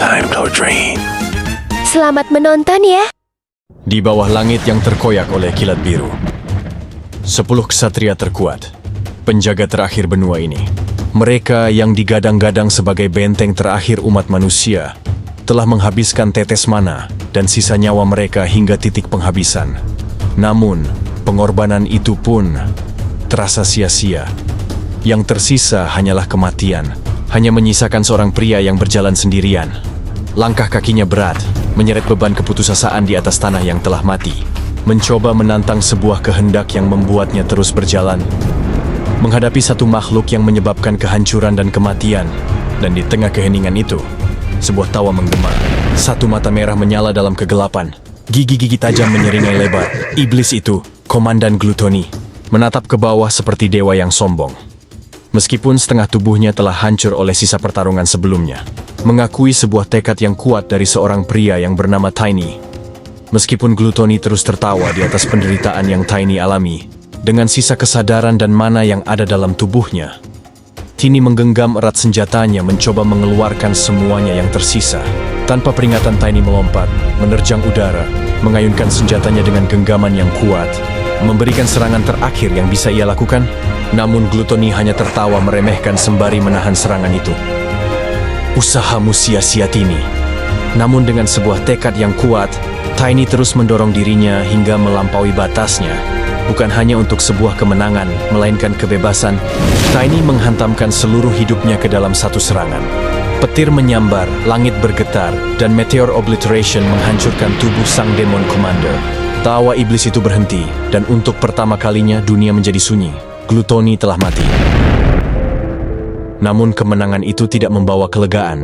time to dream. Selamat menonton ya. Di bawah langit yang terkoyak oleh kilat biru, 10 ksatria terkuat, penjaga terakhir benua ini. Mereka yang digadang-gadang sebagai benteng terakhir umat manusia, telah menghabiskan tetes mana dan sisa nyawa mereka hingga titik penghabisan. Namun, pengorbanan itu pun terasa sia-sia. Yang tersisa hanyalah kematian, hanya menyisakan seorang pria yang berjalan sendirian. Langkah kakinya berat, menyeret beban keputusasaan di atas tanah yang telah mati. Mencoba menantang sebuah kehendak yang membuatnya terus berjalan. Menghadapi satu makhluk yang menyebabkan kehancuran dan kematian. Dan di tengah keheningan itu, sebuah tawa menggema. Satu mata merah menyala dalam kegelapan. Gigi-gigi tajam menyeringai lebar. Iblis itu, Komandan Gluttony, menatap ke bawah seperti dewa yang sombong. Meskipun setengah tubuhnya telah hancur oleh sisa pertarungan sebelumnya. Mengakui sebuah tekad yang kuat dari seorang pria yang bernama Tiny. Meskipun Gluttony terus tertawa di atas penderitaan yang Tiny alami, dengan sisa kesadaran dan mana yang ada dalam tubuhnya, Tiny menggenggam erat senjatanya mencoba mengeluarkan semuanya yang tersisa. Tanpa peringatan Tiny melompat, menerjang udara, mengayunkan senjatanya dengan genggaman yang kuat, memberikan serangan terakhir yang bisa ia lakukan. Namun Gluttony hanya tertawa meremehkan sembari menahan serangan itu. Usahamu sia-sia, Tiny. Namun dengan sebuah tekad yang kuat, Tiny terus mendorong dirinya hingga melampaui batasnya. Bukan hanya untuk sebuah kemenangan, melainkan kebebasan. Tiny menghantamkan seluruh hidupnya ke dalam satu serangan. Petir menyambar, langit bergetar, dan meteor obliteration menghancurkan tubuh sang demon commander. Tawa iblis itu berhenti, dan untuk pertama kalinya dunia menjadi sunyi. Gluttony telah mati. Namun kemenangan itu tidak membawa kelegaan.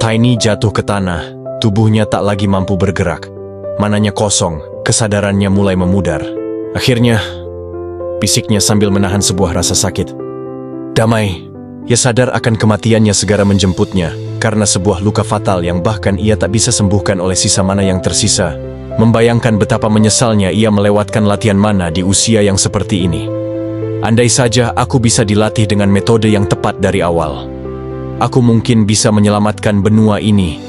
Tiny jatuh ke tanah, tubuhnya tak lagi mampu bergerak. Mananya kosong, kesadarannya mulai memudar. Akhirnya, bisiknya sambil menahan sebuah rasa sakit. Damai, ia sadar akan kematiannya segera menjemputnya, karena sebuah luka fatal yang bahkan ia tak bisa sembuhkan oleh sisa mana yang tersisa. Membayangkan betapa menyesalnya ia melewatkan latihan mana di usia yang seperti ini. Andai saja aku bisa dilatih dengan metode yang tepat dari awal, aku mungkin bisa menyelamatkan benua ini.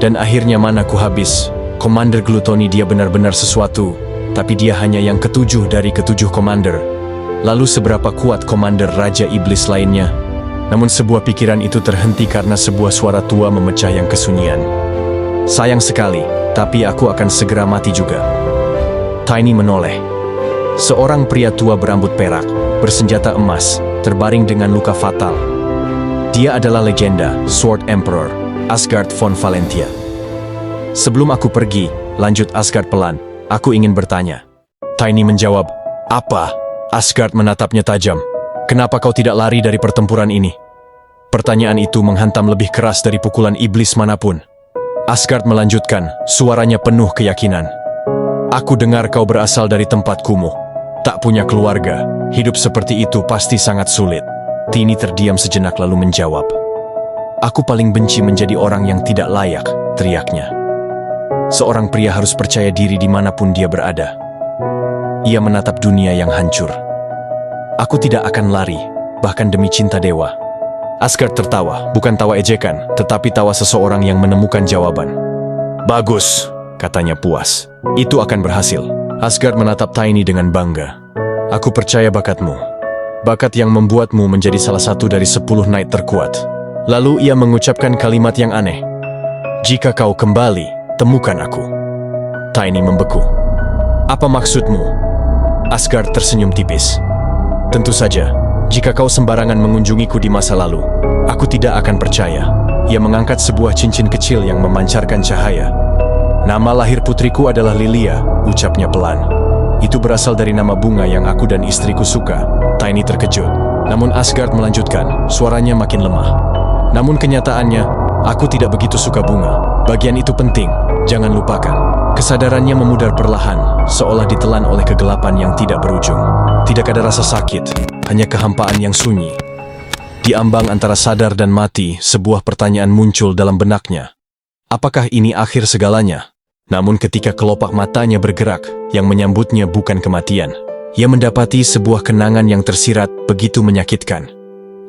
Dan akhirnya manaku habis. Commander Gluttony, dia benar-benar sesuatu, tapi dia hanya yang ketujuh dari ketujuh commander. Lalu seberapa kuat commander Raja Iblis lainnya? Namun sebuah pikiran itu terhenti karena sebuah suara tua memecah yang kesunyian. Sayang sekali, tapi aku akan segera mati juga. Tiny menoleh. Seorang pria tua berambut perak, bersenjata emas, terbaring dengan luka fatal. Dia adalah legenda, Sword Emperor, Asgard von Valentia. Sebelum aku pergi, lanjut Asgard pelan, aku ingin bertanya. Tiny menjawab, apa? Asgard menatapnya tajam. Kenapa kau tidak lari dari pertempuran ini? Pertanyaan itu menghantam lebih keras dari pukulan iblis manapun. Asgard melanjutkan, suaranya penuh keyakinan. Aku dengar kau berasal dari tempat kumuh. Tak punya keluarga, hidup seperti itu pasti sangat sulit. Tiny terdiam sejenak lalu menjawab. Aku paling benci menjadi orang yang tidak layak, teriaknya. Seorang pria harus percaya diri dimanapun dia berada. Ia menatap dunia yang hancur. Aku tidak akan lari, bahkan demi cinta dewa. Asgard tertawa, bukan tawa ejekan, tetapi tawa seseorang yang menemukan jawaban. Bagus, katanya puas. Itu akan berhasil. Asgard menatap Tiny dengan bangga. Aku percaya bakatmu. Bakat yang membuatmu menjadi salah satu dari 10 knight terkuat. Lalu ia mengucapkan kalimat yang aneh. Jika kau kembali, temukan aku. Tiny membeku. Apa maksudmu? Asgard tersenyum tipis. Tentu saja. Jika kau sembarangan mengunjungiku di masa lalu, aku tidak akan percaya. Ia mengangkat sebuah cincin kecil yang memancarkan cahaya. Nama lahir putriku adalah Lilia, ucapnya pelan. Itu berasal dari nama bunga yang aku dan istriku suka. Tiny terkejut. Namun Asgard melanjutkan, suaranya makin lemah. Namun kenyataannya, aku tidak begitu suka bunga. Bagian itu penting, jangan lupakan. Kesadarannya memudar perlahan, seolah ditelan oleh kegelapan yang tidak berujung. Tidak ada rasa sakit, hanya kehampaan yang sunyi. Di ambang antara sadar dan mati, sebuah pertanyaan muncul dalam benaknya. Apakah ini akhir segalanya? Namun ketika kelopak matanya bergerak, yang menyambutnya bukan kematian. Ia mendapati sebuah kenangan yang tersirat begitu menyakitkan.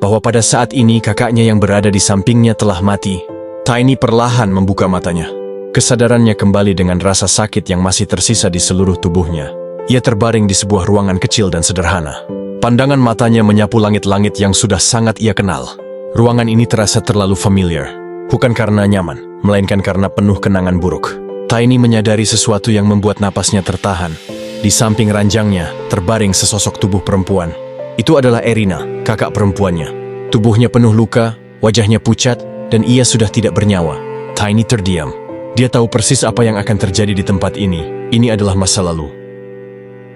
bahwa pada saat ini kakaknya yang berada di sampingnya telah mati. Tiny perlahan membuka matanya. Kesadarannya kembali dengan rasa sakit yang masih tersisa di seluruh tubuhnya. Ia terbaring di sebuah ruangan kecil dan sederhana. Pandangan matanya menyapu langit-langit yang sudah sangat ia kenal. Ruangan ini terasa terlalu familiar. Bukan karena nyaman, melainkan karena penuh kenangan buruk. Tiny menyadari sesuatu yang membuat napasnya tertahan. Di samping ranjangnya, terbaring sesosok tubuh perempuan. Itu adalah Erina, kakak perempuannya. Tubuhnya penuh luka, wajahnya pucat, dan ia sudah tidak bernyawa. Tiny terdiam. Dia tahu persis apa yang akan terjadi di tempat ini. Ini adalah masa lalu.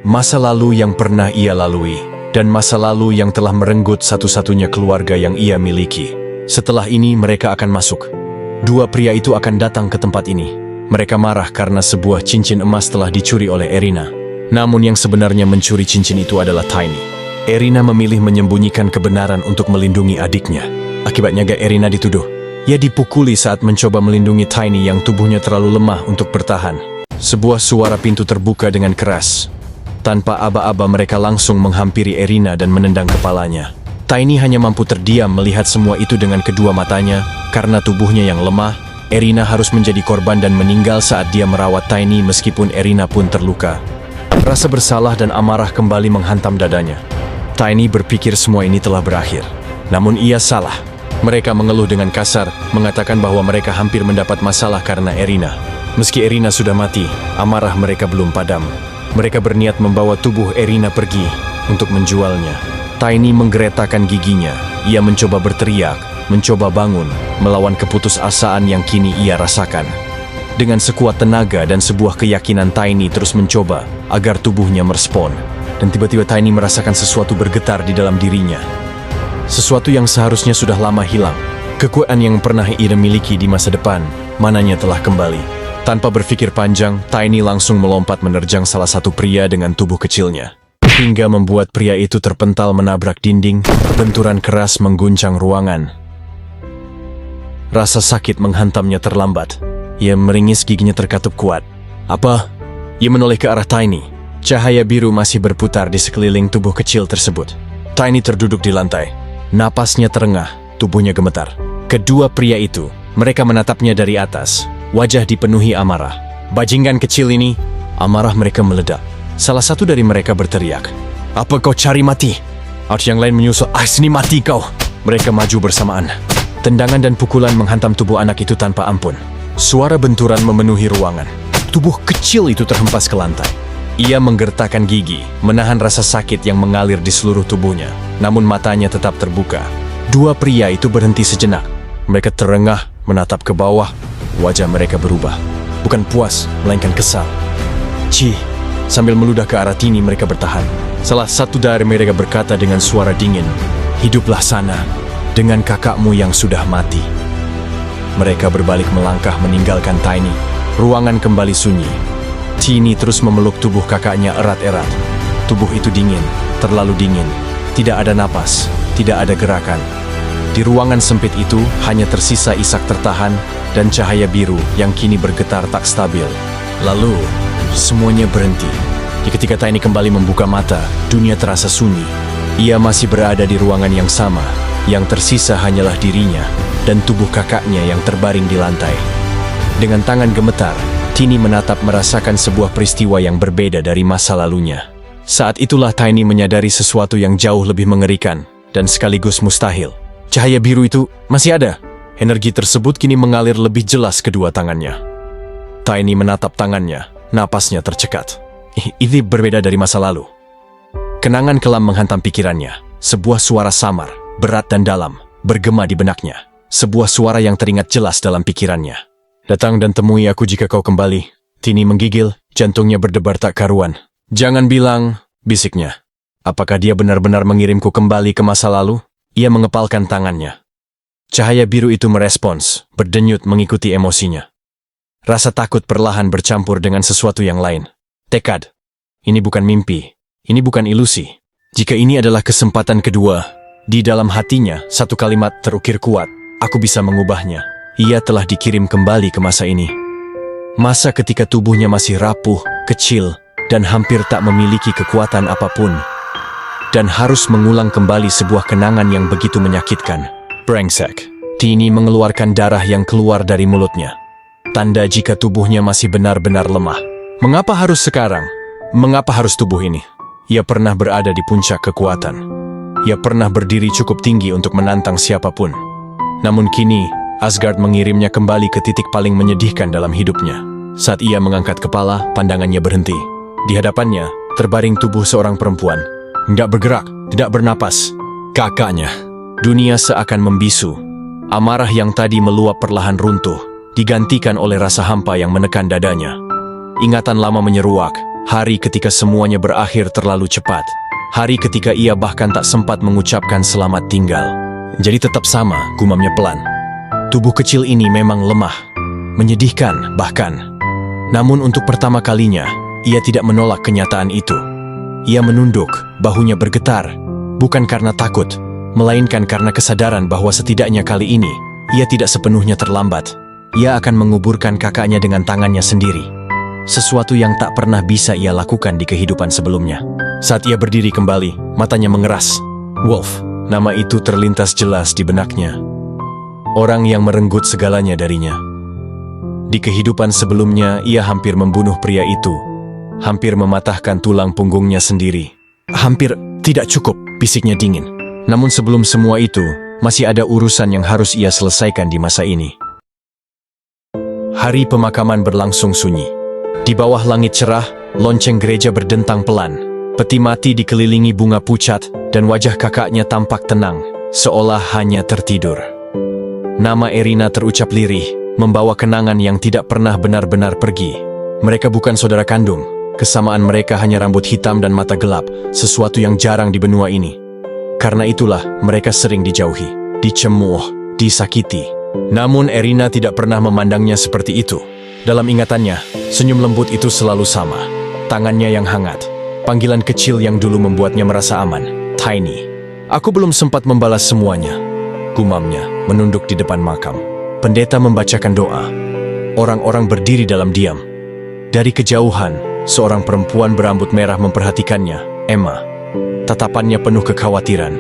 Masa lalu yang pernah ia lalui, dan masa lalu yang telah merenggut satu-satunya keluarga yang ia miliki. Setelah ini mereka akan masuk. Dua pria itu akan datang ke tempat ini. Mereka marah karena sebuah cincin emas telah dicuri oleh Erina. Namun yang sebenarnya mencuri cincin itu adalah Tiny. Erina memilih menyembunyikan kebenaran untuk melindungi adiknya. Akibatnya Erina dituduh. Ia dipukuli saat mencoba melindungi Tiny yang tubuhnya terlalu lemah untuk bertahan. Sebuah suara pintu terbuka dengan keras. Tanpa aba-aba mereka langsung menghampiri Erina dan menendang kepalanya. Tiny hanya mampu terdiam melihat semua itu dengan kedua matanya. Karena tubuhnya yang lemah, Erina harus menjadi korban dan meninggal saat dia merawat Tiny meskipun Erina pun terluka. Rasa bersalah dan amarah kembali menghantam dadanya. Tiny berpikir semua ini telah berakhir. Namun ia salah. Mereka mengeluh dengan kasar, mengatakan bahwa mereka hampir mendapat masalah karena Erina. Meski Erina sudah mati, amarah mereka belum padam. Mereka berniat membawa tubuh Erina pergi untuk menjualnya. Tiny menggeretakkan giginya. Ia mencoba berteriak, mencoba bangun, melawan keputusasaan yang kini ia rasakan. Dengan sekuat tenaga dan sebuah keyakinan, Tiny terus mencoba agar tubuhnya merespon. Dan tiba-tiba Tiny merasakan sesuatu bergetar di dalam dirinya. Sesuatu yang seharusnya sudah lama hilang. Kekuatan yang pernah ia miliki di masa depan, mananya telah kembali. Tanpa berpikir panjang, Tiny langsung melompat menerjang salah satu pria dengan tubuh kecilnya. Hingga membuat pria itu terpental menabrak dinding, benturan keras mengguncang ruangan. Rasa sakit menghantamnya terlambat. Ia meringis, giginya terkatup kuat. Apa? Ia menoleh ke arah Tiny. Cahaya biru masih berputar di sekeliling tubuh kecil tersebut. Tiny terduduk di lantai. Napasnya terengah, tubuhnya gemetar. Kedua pria itu, mereka menatapnya dari atas. Wajah dipenuhi amarah. Bajingan kecil ini, amarah mereka meledak. Salah satu dari mereka berteriak, "Apa kau cari mati?" Yang lain menyusul, "Sini mati kau!" Mereka maju bersamaan. Tendangan dan pukulan menghantam tubuh anak itu tanpa ampun. Suara benturan memenuhi ruangan. Tubuh kecil itu terhempas ke lantai. Ia menggertakkan gigi, menahan rasa sakit yang mengalir di seluruh tubuhnya. Namun matanya tetap terbuka. Dua pria itu berhenti sejenak. Mereka terengah, menatap ke bawah. Wajah mereka berubah. Bukan puas, melainkan kesal. "Ci!" Sambil meludah ke arah Tiny, mereka bertahan. Salah satu dari mereka berkata dengan suara dingin, "Hiduplah sana, dengan kakakmu yang sudah mati." Mereka berbalik melangkah meninggalkan Tiny. Ruangan kembali sunyi. Tiny terus memeluk tubuh kakaknya erat-erat. Tubuh itu dingin, terlalu dingin. Tidak ada napas, tidak ada gerakan. Di ruangan sempit itu hanya tersisa isak tertahan dan cahaya biru yang kini bergetar tak stabil. Lalu, semuanya berhenti. Ketika Tiny kembali membuka mata, dunia terasa sunyi. Ia masih berada di ruangan yang sama. Yang tersisa hanyalah dirinya dan tubuh kakaknya yang terbaring di lantai. Dengan tangan gemetar, Tiny menatap merasakan sebuah peristiwa yang berbeda dari masa lalunya. Saat itulah Tiny menyadari sesuatu yang jauh lebih mengerikan dan sekaligus mustahil. Cahaya biru itu masih ada. Energi tersebut kini mengalir lebih jelas kedua tangannya. Tiny menatap tangannya, napasnya tercekat. Ini berbeda dari masa lalu. Kenangan kelam menghantam pikirannya. Sebuah suara samar, berat dan dalam, bergema di benaknya. Sebuah suara yang teringat jelas dalam pikirannya. "Datang dan temui aku jika kau kembali." Tiny menggigil, jantungnya berdebar tak karuan. "Jangan bilang," bisiknya. "Apakah dia benar-benar mengirimku kembali ke masa lalu?" Ia mengepalkan tangannya. Cahaya biru itu merespons, berdenyut mengikuti emosinya. Rasa takut perlahan bercampur dengan sesuatu yang lain. Tekad. Ini bukan mimpi. Ini bukan ilusi. Jika ini adalah kesempatan kedua, di dalam hatinya satu kalimat terukir kuat. Aku bisa mengubahnya. Ia telah dikirim kembali ke masa ini. Masa ketika tubuhnya masih rapuh, kecil, dan hampir tak memiliki kekuatan apapun. dan harus mengulang kembali sebuah kenangan yang begitu menyakitkan. Brengsek. Tini mengeluarkan darah yang keluar dari mulutnya. Tanda jika tubuhnya masih benar-benar lemah. Mengapa harus sekarang? Mengapa harus tubuh ini? Ia pernah berada di puncak kekuatan. Ia pernah berdiri cukup tinggi untuk menantang siapapun. Namun kini, Asgard mengirimnya kembali ke titik paling menyedihkan dalam hidupnya. Saat ia mengangkat kepala, pandangannya berhenti. Di hadapannya, terbaring tubuh seorang perempuan. Tidak bergerak, tidak bernapas. Kakaknya. Dunia seakan membisu. Amarah yang tadi meluap perlahan runtuh, digantikan oleh rasa hampa yang menekan dadanya. Ingatan lama menyeruak, hari ketika semuanya berakhir terlalu cepat. Hari ketika ia bahkan tak sempat mengucapkan selamat tinggal. Jadi tetap sama, gumamnya pelan. Tubuh kecil ini memang lemah, menyedihkan bahkan. Namun untuk pertama kalinya, ia tidak menolak kenyataan itu. Ia menunduk, bahunya bergetar, bukan karena takut, melainkan karena kesadaran bahwa setidaknya kali ini, ia tidak sepenuhnya terlambat. Ia akan menguburkan kakaknya dengan tangannya sendiri. Sesuatu yang tak pernah bisa ia lakukan di kehidupan sebelumnya. Saat ia berdiri kembali, matanya mengeras. Wolf, nama itu terlintas jelas di benaknya. Orang yang merenggut segalanya darinya. Di kehidupan sebelumnya, ia hampir membunuh pria itu. Hampir mematahkan tulang punggungnya sendiri. Hampir tidak cukup, bisiknya dingin. Namun sebelum semua itu, masih ada urusan yang harus ia selesaikan di masa ini. Hari pemakaman berlangsung sunyi. Di bawah langit cerah, lonceng gereja berdentang pelan. Peti mati dikelilingi bunga pucat, dan wajah kakaknya tampak tenang, seolah hanya tertidur. Nama Erina terucap lirih, membawa kenangan yang tidak pernah benar-benar pergi. Mereka bukan saudara kandung, kesamaan mereka hanya rambut hitam dan mata gelap, sesuatu yang jarang di benua ini. Karena itulah mereka sering dijauhi, dicemooh, disakiti. Namun Erina tidak pernah memandangnya seperti itu. Dalam ingatannya, senyum lembut itu selalu sama. Tangannya yang hangat, panggilan kecil yang dulu membuatnya merasa aman. Tiny. Aku belum sempat membalas semuanya. Gumamnya, menunduk di depan makam. Pendeta membacakan doa. Orang-orang berdiri dalam diam. Dari kejauhan, seorang perempuan berambut merah memperhatikannya, Emma. Tatapannya penuh kekhawatiran,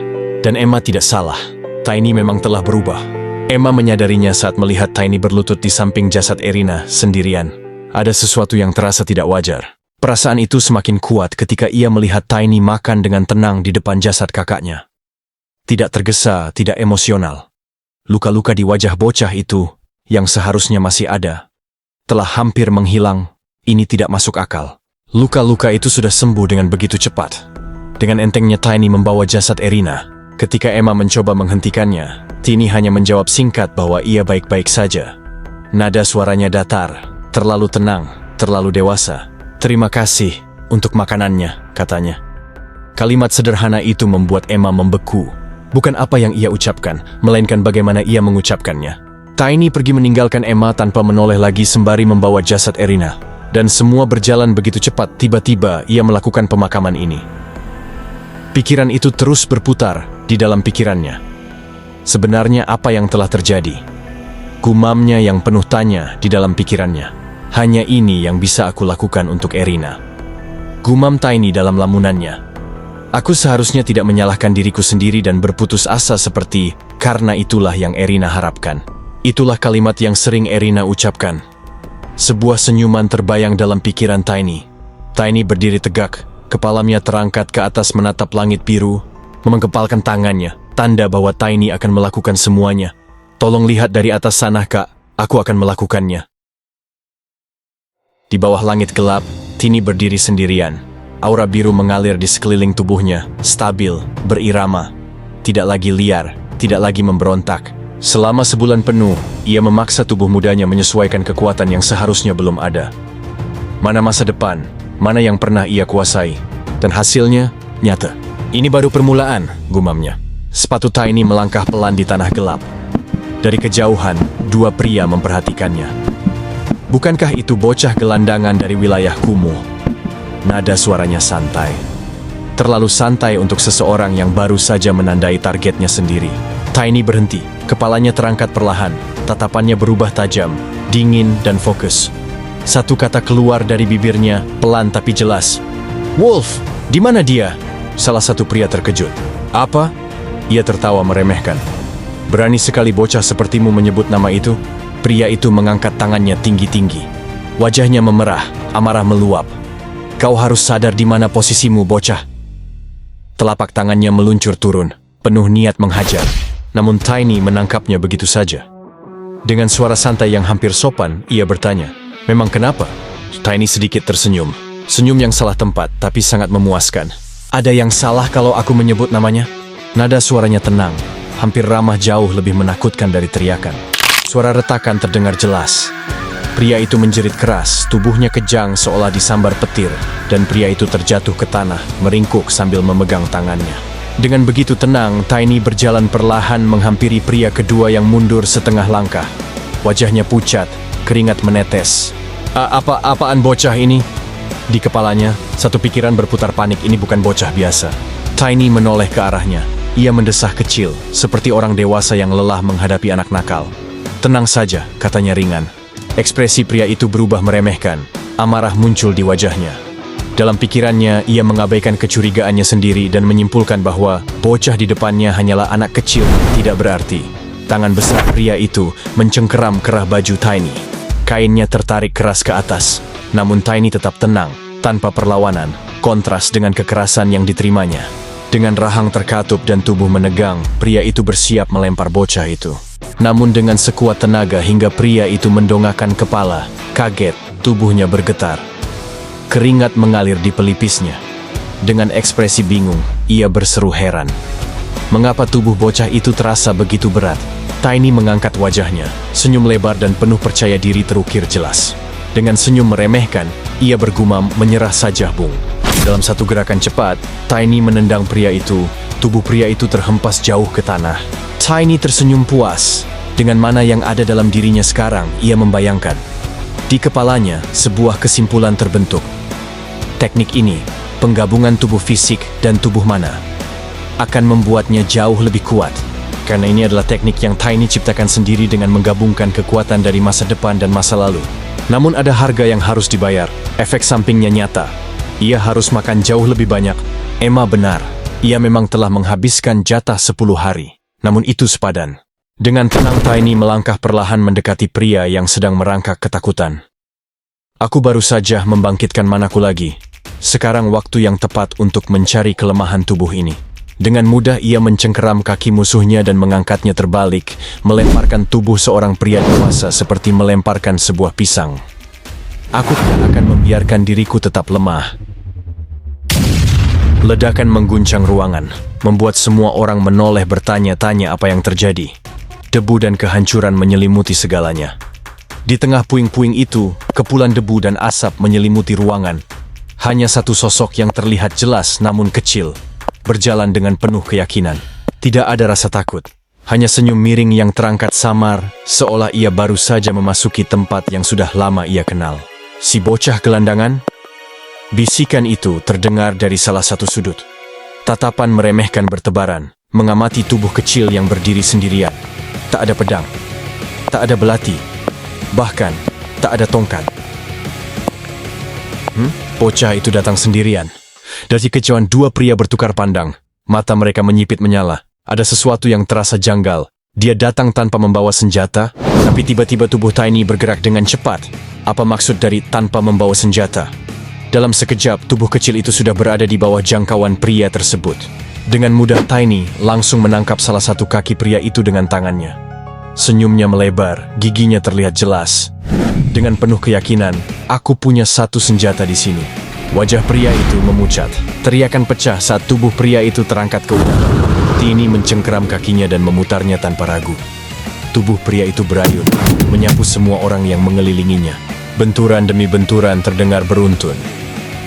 dan Emma tidak salah. Tiny memang telah berubah. Emma menyadarinya saat melihat Tiny berlutut di samping jasad Erina sendirian. Ada sesuatu yang terasa tidak wajar. Perasaan itu semakin kuat ketika ia melihat Tiny makan dengan tenang di depan jasad kakaknya. Tidak tergesa, tidak emosional. Luka-luka di wajah bocah itu, yang seharusnya masih ada, telah hampir menghilang. Ini tidak masuk akal. Luka-luka itu sudah sembuh dengan begitu cepat. Dengan entengnya Tiny membawa jasad Erina. Ketika Emma mencoba menghentikannya, Tiny hanya menjawab singkat bahwa ia baik-baik saja. Nada suaranya datar, terlalu tenang, terlalu dewasa. Terima kasih untuk makanannya, katanya. Kalimat sederhana itu membuat Emma membeku. Bukan apa yang ia ucapkan, melainkan bagaimana ia mengucapkannya. Tiny pergi meninggalkan Emma tanpa menoleh lagi sembari membawa jasad Erina. Dan semua berjalan begitu cepat, tiba-tiba ia melakukan pemakaman ini. Pikiran itu terus berputar di dalam pikirannya. Sebenarnya apa yang telah terjadi? Gumamnya yang penuh tanya di dalam pikirannya. Hanya ini yang bisa aku lakukan untuk Erina. Gumam Tiny dalam lamunannya. Aku seharusnya tidak menyalahkan diriku sendiri dan berputus asa seperti karena itulah yang Erina harapkan. Itulah kalimat yang sering Erina ucapkan. Sebuah senyuman terbayang dalam pikiran Tiny. Tiny berdiri tegak. Kepalanya terangkat ke atas menatap langit biru, menggempalkan tangannya, tanda bahwa Tiny akan melakukan semuanya. Tolong lihat dari atas sana, Kak, aku akan melakukannya. Di bawah langit gelap, Tiny berdiri sendirian. Aura biru mengalir di sekeliling tubuhnya, stabil, berirama. Tidak lagi liar, tidak lagi memberontak. Selama sebulan penuh, ia memaksa tubuh mudanya menyesuaikan kekuatan yang seharusnya belum ada. Mana masa depan? Mana yang pernah ia kuasai, dan hasilnya nyata. Ini baru permulaan, gumamnya. Sepatu Tiny melangkah pelan di tanah gelap. Dari kejauhan, dua pria memperhatikannya. Bukankah itu bocah gelandangan dari wilayah kumuh? Nada suaranya santai. Terlalu santai untuk seseorang yang baru saja menandai targetnya sendiri. Tiny berhenti, kepalanya terangkat perlahan, tatapannya berubah tajam, dingin dan fokus. Satu kata keluar dari bibirnya, pelan tapi jelas. Wolf, di mana dia? Salah satu pria terkejut. Apa? Ia tertawa meremehkan. Berani sekali bocah sepertimu menyebut nama itu? Pria itu mengangkat tangannya tinggi-tinggi. Wajahnya memerah, amarah meluap. Kau harus sadar di mana posisimu, bocah. Telapak tangannya meluncur turun, penuh niat menghajar. Namun Tiny menangkapnya begitu saja. Dengan suara santai yang hampir sopan, ia bertanya, "Memang kenapa?" Tiny sedikit tersenyum. Senyum yang salah tempat, tapi sangat memuaskan. "Ada yang salah kalau aku menyebut namanya?" Nada suaranya tenang, hampir ramah, jauh lebih menakutkan dari teriakan. Suara retakan terdengar jelas. Pria itu menjerit keras, tubuhnya kejang seolah disambar petir, dan pria itu terjatuh ke tanah, meringkuk sambil memegang tangannya. Dengan begitu tenang, Tiny berjalan perlahan menghampiri pria kedua yang mundur setengah langkah. Wajahnya pucat, keringat menetes. Apaan bocah ini?" Di kepalanya, satu pikiran berputar panik, ini bukan bocah biasa. Tiny menoleh ke arahnya. Ia mendesah kecil, seperti orang dewasa yang lelah menghadapi anak nakal. "Tenang saja," katanya ringan. Ekspresi pria itu berubah meremehkan. Amarah muncul di wajahnya. Dalam pikirannya, ia mengabaikan kecurigaannya sendiri dan menyimpulkan bahwa bocah di depannya hanyalah anak kecil, tidak berarti. Tangan besar pria itu mencengkeram kerah baju Tiny. Kainnya tertarik keras ke atas, namun Tiny tetap tenang, tanpa perlawanan, kontras dengan kekerasan yang diterimanya. Dengan rahang terkatup dan tubuh menegang, pria itu bersiap melempar bocah itu. Namun dengan sekuat tenaga hingga pria itu mendongakkan kepala, kaget, tubuhnya bergetar. Keringat mengalir di pelipisnya. Dengan ekspresi bingung, ia berseru heran. Mengapa tubuh bocah itu terasa begitu berat? Tiny mengangkat wajahnya, senyum lebar dan penuh percaya diri terukir jelas. Dengan senyum meremehkan, ia bergumam, "Menyerah saja, Bung." Dalam satu gerakan cepat, Tiny menendang pria itu. Tubuh pria itu terhempas jauh ke tanah. Tiny tersenyum puas. Dengan mana yang ada dalam dirinya sekarang, ia membayangkan. Di kepalanya, sebuah kesimpulan terbentuk. Teknik ini, penggabungan tubuh fisik dan tubuh mana, akan membuatnya jauh lebih kuat. Karena ini adalah teknik yang Tiny ciptakan sendiri dengan menggabungkan kekuatan dari masa depan dan masa lalu. Namun ada harga yang harus dibayar. Efek sampingnya nyata. Ia harus makan jauh lebih banyak. Emma benar. Ia memang telah menghabiskan jatah 10 hari. Namun itu sepadan. Dengan tenang Tiny melangkah perlahan mendekati pria yang sedang merangkak ketakutan. "Aku baru saja membangkitkan manaku lagi. Sekarang waktu yang tepat untuk mencari kelemahan tubuh ini." Dengan mudah ia mencengkeram kaki musuhnya dan mengangkatnya terbalik, melemparkan tubuh seorang pria dewasa seperti melemparkan sebuah pisang. "Aku tidak akan membiarkan diriku tetap lemah." Ledakan mengguncang ruangan, membuat semua orang menoleh bertanya-tanya apa yang terjadi. Debu dan kehancuran menyelimuti segalanya. Di tengah puing-puing itu, kepulan debu dan asap menyelimuti ruangan. Hanya satu sosok yang terlihat jelas namun kecil, berjalan dengan penuh keyakinan. Tidak ada rasa takut, hanya senyum miring yang terangkat samar, seolah ia baru saja memasuki tempat yang sudah lama ia kenal. "Si bocah gelandangan?" Bisikan itu terdengar dari salah satu sudut. Tatapan meremehkan bertebaran, mengamati tubuh kecil yang berdiri sendirian. Tak ada pedang, tak ada belati, bahkan tak ada tongkat. Bocah itu datang sendirian. Dari kejauhan dua pria bertukar pandang. Mata mereka menyipit menyala. Ada sesuatu yang terasa janggal. Dia datang tanpa membawa senjata, tapi tiba-tiba tubuh Tiny bergerak dengan cepat. Apa maksud dari tanpa membawa senjata? Dalam sekejap, tubuh kecil itu sudah berada di bawah jangkauan pria tersebut. Dengan mudah Tiny langsung menangkap salah satu kaki pria itu dengan tangannya. Senyumnya melebar, giginya terlihat jelas. Dengan penuh keyakinan, "Aku punya satu senjata di sini." Wajah pria itu memucat. Teriakan pecah saat tubuh pria itu terangkat ke udara. Tiny mencengkeram kakinya dan memutarnya tanpa ragu. Tubuh pria itu berayun, menyapu semua orang yang mengelilinginya. Benturan demi benturan terdengar beruntun.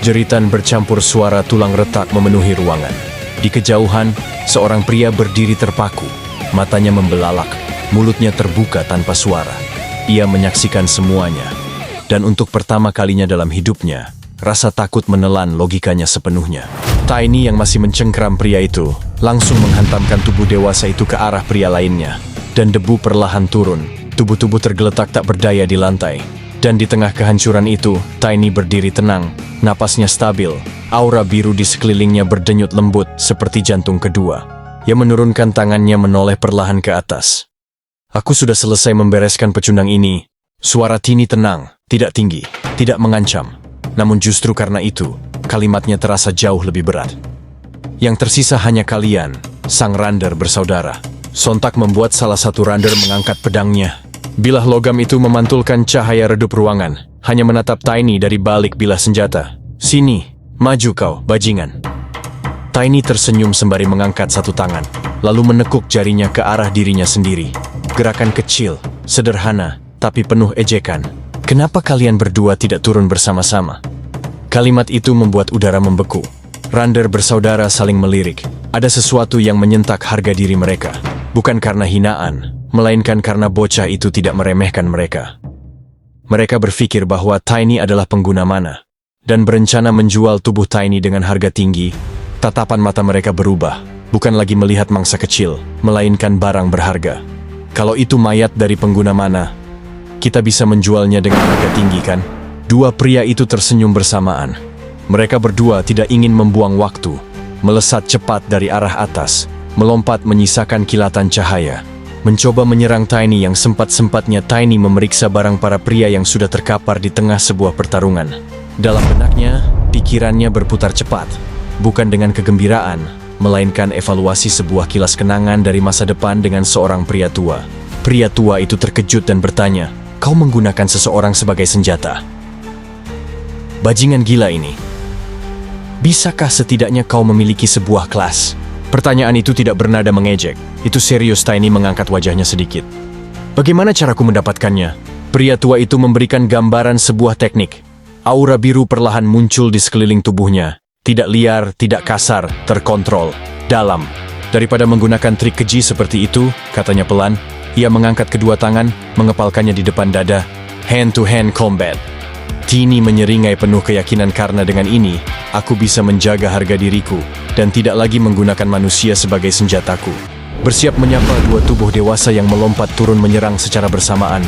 Jeritan bercampur suara tulang retak memenuhi ruangan. Di kejauhan, seorang pria berdiri terpaku. Matanya membelalak, mulutnya terbuka tanpa suara. Ia menyaksikan semuanya. Dan untuk pertama kalinya dalam hidupnya, rasa takut menelan logikanya sepenuhnya. Tiny yang masih mencengkeram pria itu, langsung menghantamkan tubuh dewasa itu ke arah pria lainnya. Dan debu perlahan turun, tubuh-tubuh tergeletak tak berdaya di lantai. Dan di tengah kehancuran itu, Tiny berdiri tenang, napasnya stabil, aura biru di sekelilingnya berdenyut lembut seperti jantung kedua. Ia menurunkan tangannya menoleh perlahan ke atas. Aku sudah selesai membereskan pecundang ini. Suara Tiny tenang, tidak tinggi, tidak mengancam. Namun justru karena itu, kalimatnya terasa jauh lebih berat. Yang tersisa hanya kalian, sang Rander bersaudara. Sontak membuat salah satu Rander mengangkat pedangnya. Bilah logam itu memantulkan cahaya redup ruangan, hanya menatap Tiny dari balik bilah senjata. Sini, maju kau, bajingan. Tiny tersenyum sembari mengangkat satu tangan, lalu menekuk jarinya ke arah dirinya sendiri. Gerakan kecil, sederhana, tapi penuh ejekan. Kenapa kalian berdua tidak turun bersama-sama? Kalimat itu membuat udara membeku. Rander bersaudara saling melirik. Ada sesuatu yang menyentak harga diri mereka. Bukan karena hinaan, melainkan karena bocah itu tidak meremehkan mereka. Mereka berpikir bahwa Tiny adalah pengguna mana, dan berencana menjual tubuh Tiny dengan harga tinggi. Tatapan mata mereka berubah, bukan lagi melihat mangsa kecil, melainkan barang berharga. Kalau itu mayat dari pengguna mana, kita bisa menjualnya dengan harga tinggi, kan? Dua pria itu tersenyum bersamaan. Mereka berdua tidak ingin membuang waktu, melesat cepat dari arah atas, melompat menyisakan kilatan cahaya, mencoba menyerang Tiny yang sempat-sempatnya Tiny memeriksa barang para pria yang sudah terkapar di tengah sebuah pertarungan. Dalam benaknya, pikirannya berputar cepat, bukan dengan kegembiraan, melainkan evaluasi sebuah kilas kenangan dari masa depan dengan seorang pria tua. Pria tua itu terkejut dan bertanya, "Kau menggunakan seseorang sebagai senjata? Bajingan gila ini. Bisakah setidaknya kau memiliki sebuah kelas?" Pertanyaan itu tidak bernada mengejek. Itu serius. Tiny mengangkat wajahnya sedikit. "Bagaimana caraku mendapatkannya?" Pria tua itu memberikan gambaran sebuah teknik. Aura biru perlahan muncul di sekeliling tubuhnya. Tidak liar, tidak kasar, terkontrol, dalam. Daripada menggunakan trik keji seperti itu, katanya pelan, ia mengangkat kedua tangan, mengepalkannya di depan dada. Hand-to-hand combat. Tiny menyeringai penuh keyakinan karena dengan ini, aku bisa menjaga harga diriku dan tidak lagi menggunakan manusia sebagai senjataku. Bersiap menyapa dua tubuh dewasa yang melompat turun menyerang secara bersamaan.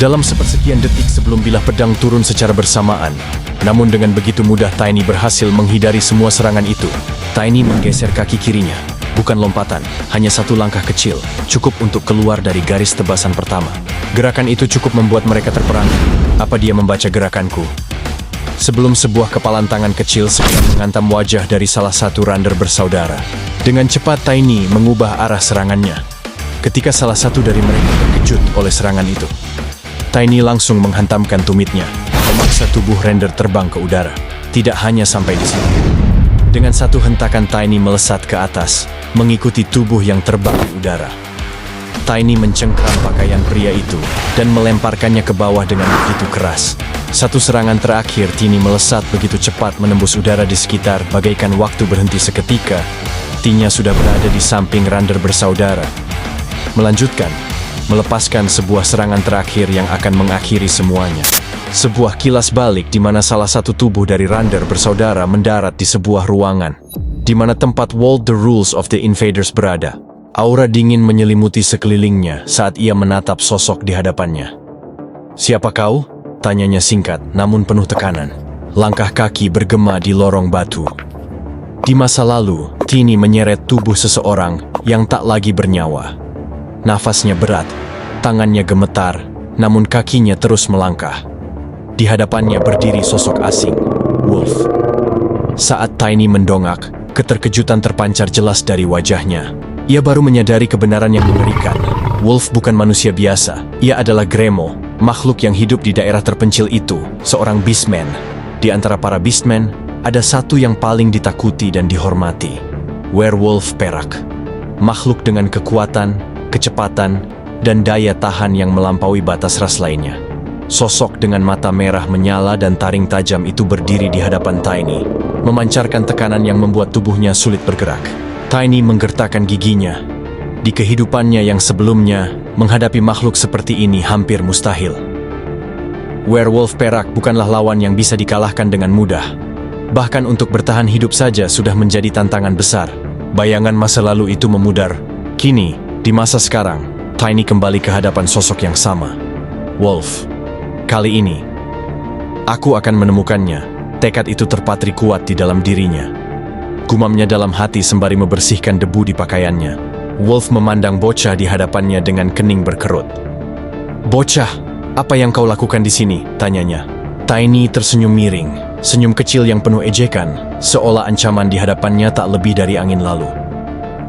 Dalam sepersekian detik sebelum bilah pedang turun secara bersamaan. Namun dengan begitu mudah Tiny berhasil menghindari semua serangan itu. Tiny menggeser kaki kirinya. Bukan lompatan, hanya satu langkah kecil, cukup untuk keluar dari garis tebasan pertama. Gerakan itu cukup membuat mereka terperangkap. Apa dia membaca gerakanku? Sebelum sebuah kepalan tangan kecil segera menghantam wajah dari salah satu Rander bersaudara. Dengan cepat Tiny mengubah arah serangannya. Ketika salah satu dari mereka terkejut oleh serangan itu, Tiny langsung menghantamkan tumitnya, memaksa tubuh Rander terbang ke udara. Tidak hanya sampai di situ. Dengan satu hentakan Tiny melesat ke atas, mengikuti tubuh yang terbang di udara. Tiny mencengkram pakaian pria itu dan melemparkannya ke bawah dengan begitu keras. Satu serangan terakhir, Tiny melesat begitu cepat menembus udara di sekitar bagaikan waktu berhenti seketika. Tinya sudah berada di samping Rander bersaudara. Melanjutkan, melepaskan sebuah serangan terakhir yang akan mengakhiri semuanya. Sebuah kilas balik di mana salah satu tubuh dari Rander bersaudara mendarat di sebuah ruangan, di mana tempat World the Rules of the Invaders berada. Aura dingin menyelimuti sekelilingnya saat ia menatap sosok di hadapannya. "Siapa kau?" tanyanya singkat, namun penuh tekanan. Langkah kaki bergema di lorong batu. Di masa lalu, Tiny menyeret tubuh seseorang yang tak lagi bernyawa. Nafasnya berat, tangannya gemetar, namun kakinya terus melangkah. Di hadapannya berdiri sosok asing, Wolf. Saat Tiny mendongak, keterkejutan terpancar jelas dari wajahnya. Ia baru menyadari kebenaran yang mengerikan. Wolf bukan manusia biasa. Ia adalah Gremo, makhluk yang hidup di daerah terpencil itu, seorang beastman. Di antara para beastman, ada satu yang paling ditakuti dan dihormati. Werewolf perak. Makhluk dengan kekuatan, kecepatan, dan daya tahan yang melampaui batas ras lainnya. Sosok dengan mata merah menyala dan taring tajam itu berdiri di hadapan Tiny, memancarkan tekanan yang membuat tubuhnya sulit bergerak. Tiny menggertakkan giginya. Di kehidupannya yang sebelumnya, menghadapi makhluk seperti ini hampir mustahil. Werewolf perak bukanlah lawan yang bisa dikalahkan dengan mudah. Bahkan untuk bertahan hidup saja sudah menjadi tantangan besar. Bayangan masa lalu itu memudar. Kini, di masa sekarang, Tiny kembali ke hadapan sosok yang sama. Wolf. Kali ini, Aku akan menemukannya. Tekad itu terpatri kuat di dalam dirinya. Gumamnya dalam hati sembari membersihkan debu di pakaiannya. Wolf memandang bocah di hadapannya dengan kening berkerut. "Bocah, apa yang kau lakukan di sini?" tanyanya. Tiny tersenyum miring, senyum kecil yang penuh ejekan, seolah ancaman di hadapannya tak lebih dari angin lalu.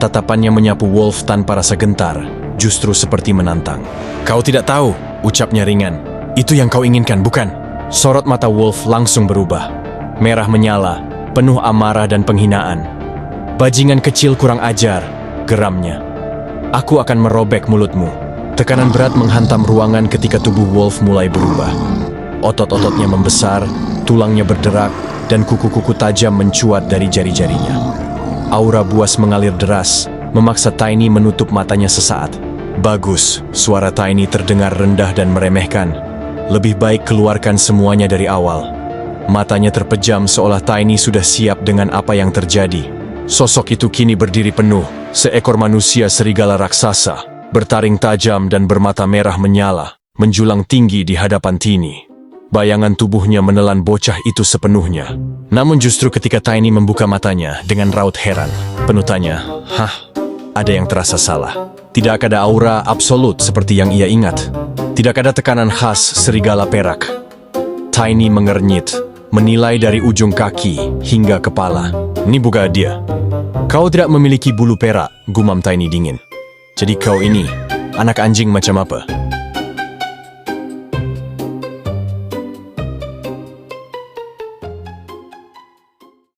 Tatapannya menyapu Wolf tanpa rasa gentar, justru seperti menantang. "Kau tidak tahu," ucapnya ringan. "Itu yang kau inginkan, bukan?" Sorot mata Wolf langsung berubah. Merah menyala, penuh amarah dan penghinaan. "Bajingan kecil kurang ajar," geramnya. "Aku akan merobek mulutmu." Tekanan berat menghantam ruangan ketika tubuh Wolf mulai berubah. Otot-ototnya membesar, tulangnya berderak, dan kuku-kuku tajam mencuat dari jari-jarinya. Aura buas mengalir deras, memaksa Tiny menutup matanya sesaat. "Bagus," suara Tiny terdengar rendah dan meremehkan. "Lebih baik keluarkan semuanya dari awal." Matanya terpejam seolah Tiny sudah siap dengan apa yang terjadi. Sosok itu kini berdiri penuh, seekor manusia serigala raksasa, bertaring tajam dan bermata merah menyala, menjulang tinggi di hadapan Tiny. Bayangan tubuhnya menelan bocah itu sepenuhnya. Namun justru ketika Tiny membuka matanya dengan raut heran, penuh tanya, ada yang terasa salah. Tidak ada aura absolut seperti yang ia ingat. Tidak ada tekanan khas serigala perak. Tiny mengernyit, menilai dari ujung kaki hingga kepala. "Ini bukan dia." "Kau tidak memiliki bulu perak," gumam Tiny dingin. "Jadi kau ini, anak anjing macam apa?"